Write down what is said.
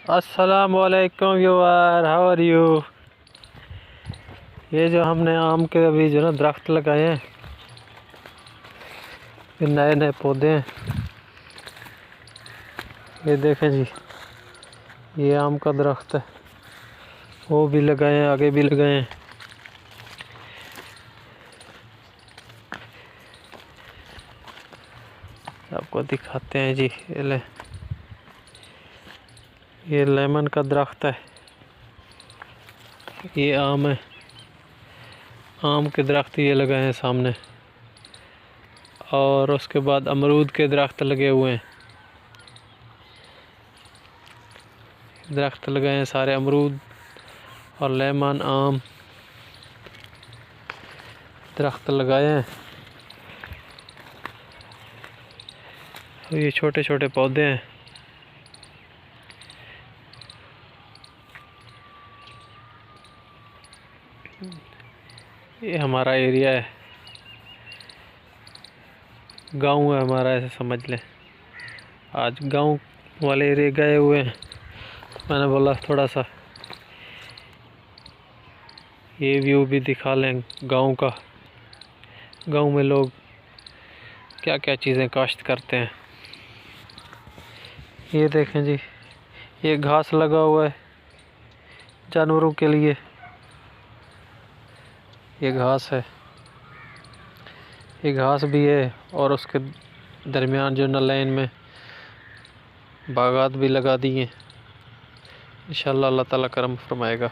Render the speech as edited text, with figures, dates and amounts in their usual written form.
अस्सलाम वालेकुम viewer, how are you. ये जो हमने आम के अभी जो ना दरख्त लगाए हैं, ये नए नए पौधे हैं। ये देखें जी, ये आम का दरख्त है, वो भी लगाए हैं, आगे भी लगाए हैं। आपको दिखाते हैं जी। ये लेमन का दरख्त है, ये आम है। आम के दरख्त ये लगाए हैं सामने, और उसके बाद अमरूद के दरख्त लगे हुए हैं। दरख्त लगाए हैं सारे, अमरूद और लेमन आम दरख्त लगाए हैं। ये छोटे छोटे पौधे हैं। ये हमारा एरिया है, गांव है हमारा, ऐसे समझ लें। आज गांव वाले एरिया गए हुए हैं, मैंने बोला थोड़ा सा ये व्यू भी दिखा लें गांव का। गांव में लोग क्या क्या चीज़ें काश्त करते हैं। ये देखें जी, ये घास लगा हुआ है जानवरों के लिए। ये घास है, ये घास भी है, और उसके दरमियान जो न लाइन में बागात भी लगा दी हैं। इंशाअल्लाह अल्लाह ताला करम फरमाएगा।